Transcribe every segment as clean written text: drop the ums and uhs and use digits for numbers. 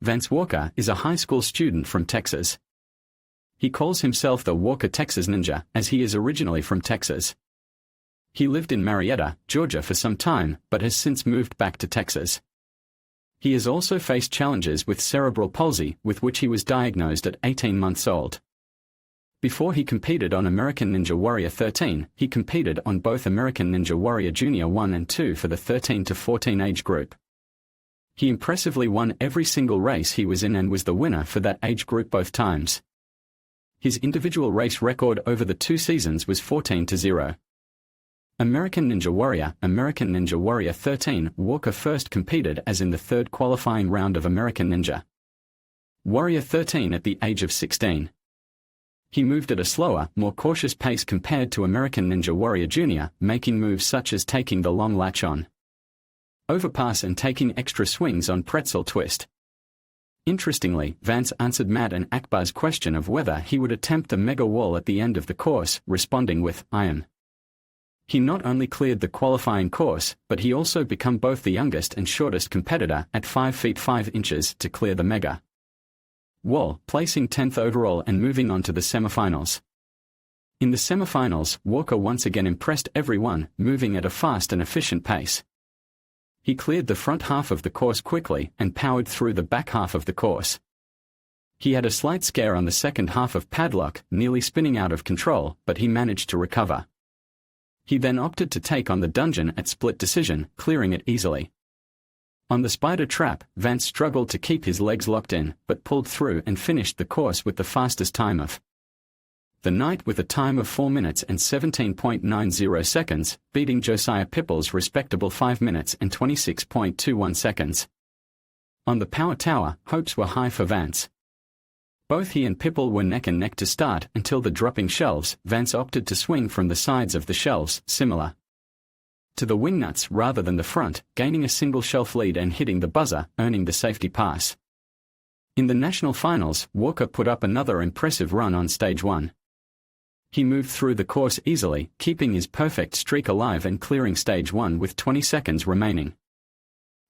Vance Walker is a high school student from Texas. He calls himself the Walker Texas Ninja, as he is originally from Texas. He lived in Marietta, Georgia for some time, but has since moved back to Texas. He has also faced challenges with cerebral palsy, with which he was diagnosed at 18 months old. Before he competed on American Ninja Warrior 13, he competed on both American Ninja Warrior Junior 1 and 2 for the 13 to 14 age group. He impressively won every single race he was in and was the winner for that age group both times. His individual race record over the 2 seasons was 14-0. American Ninja Warrior 13, Walker first competed as in the 3rd qualifying round of American Ninja Warrior 13 at the age of 16. He moved at a slower, more cautious pace compared to American Ninja Warrior Junior, making moves such as taking the long latch-on overpass and taking extra swings on pretzel twist. Interestingly, Vance answered Matt and Akbar's question of whether he would attempt the mega wall at the end of the course, responding with, "Iron." He not only cleared the qualifying course, but he also became both the youngest and shortest competitor at 5 feet 5 inches to clear the mega wall, placing 10th overall and moving on to the semifinals. In the semifinals, Walker once again impressed everyone, moving at a fast and efficient pace. He cleared the front half of the course quickly and powered through the back half of the course. He had a slight scare on the second half of padlock, nearly spinning out of control, but he managed to recover. He then opted to take on the dungeon at split decision, clearing it easily. On the spider trap, Vance struggled to keep his legs locked in, but pulled through and finished the course with the fastest time of the night with a time of 4 minutes and 17.90 seconds, beating Josiah Pipple's respectable 5 minutes and 26.21 seconds. On the power tower, hopes were high for Vance. Both he and Pipple were neck and neck to start until the dropping shelves. Vance opted to swing from the sides of the shelves, similar to the wingnuts rather than the front, gaining a single shelf lead and hitting the buzzer, earning the safety pass. In the national finals, Walker put up another impressive run on stage 1. He moved through the course easily, keeping his perfect streak alive and clearing stage 1 with 20 seconds remaining.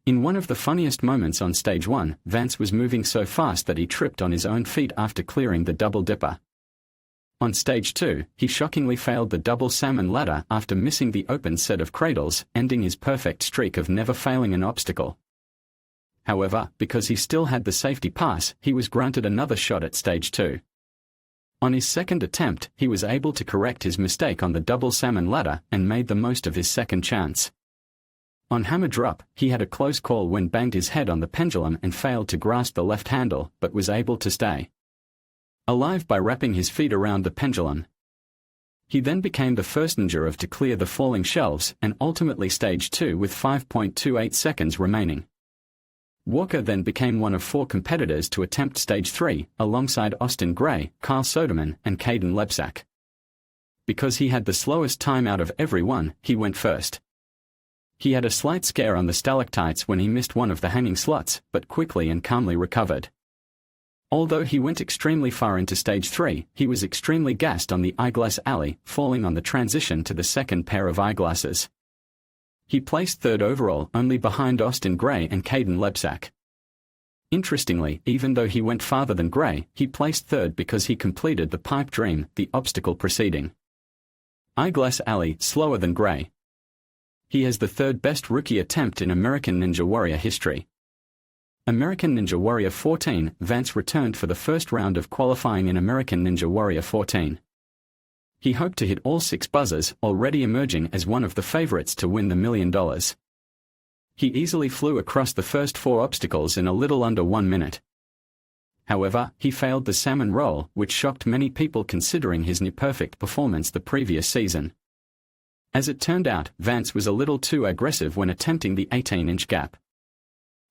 In one of the funniest moments on stage 1, Vance was moving so fast that he tripped on his own feet after clearing the double dipper. On stage 2, he shockingly failed the double salmon ladder after missing the open set of cradles, ending his perfect streak of never failing an obstacle. However, because he still had the safety pass, he was granted another shot at stage 2. On his second attempt, he was able to correct his mistake on the double salmon ladder and made the most of his second chance. On hammer drop, he had a close call when banged his head on the pendulum and failed to grasp the left handle, but was able to stay alive by wrapping his feet around the pendulum. He then became the first ninja to clear the falling shelves and ultimately stage 2 with 5.28 seconds remaining. Walker then became one of 4 competitors to attempt stage 3, alongside Austin Gray, Kyle Soderman, and Caden Lebsack. Because he had the slowest time out of everyone, he went first. He had a slight scare on the stalactites when he missed one of the hanging slots, but quickly and calmly recovered. Although he went extremely far into stage 3, he was extremely gassed on the eyeglass alley, falling on the transition to the second pair of eyeglasses. He placed 3rd overall, only behind Austin Gray and Caden Lebsack. Interestingly, even though he went farther than Gray, he placed 3rd because he completed the pipe dream, the obstacle preceding eyeglass alley, slower than Gray. He has the 3rd best rookie attempt in American Ninja Warrior history. American Ninja Warrior 14, Vance returned for the first round of qualifying in American Ninja Warrior 14. He hoped to hit all 6 buzzers, already emerging as one of the favorites to win the $1 million. He easily flew across the first 4 obstacles in a little under 1 minute. However, he failed the salmon roll, which shocked many people considering his near-perfect performance the previous season. As it turned out, Vance was a little too aggressive when attempting the 18-inch gap.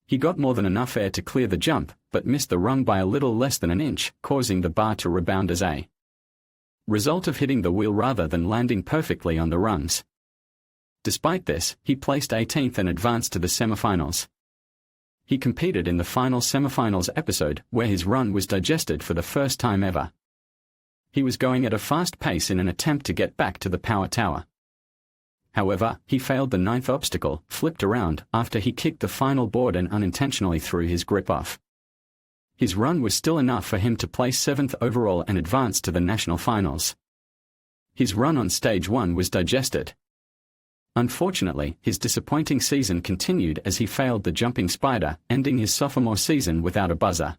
He got more than enough air to clear the jump, but missed the rung by a little less than an inch, causing the bar to rebound as a result of hitting the wheel rather than landing perfectly on the rungs. Despite this, he placed 18th and advanced to the semifinals. He competed in the final semifinals episode, where his run was digested for the first time ever. He was going at a fast pace in an attempt to get back to the power tower. However, he failed the 9th obstacle, flipped around, after he kicked the final board and unintentionally threw his grip off. His run was still enough for him to place 7th overall and advance to the national finals. His run on stage 1 was digested. Unfortunately, his disappointing season continued as he failed the jumping spider, ending his sophomore season without a buzzer.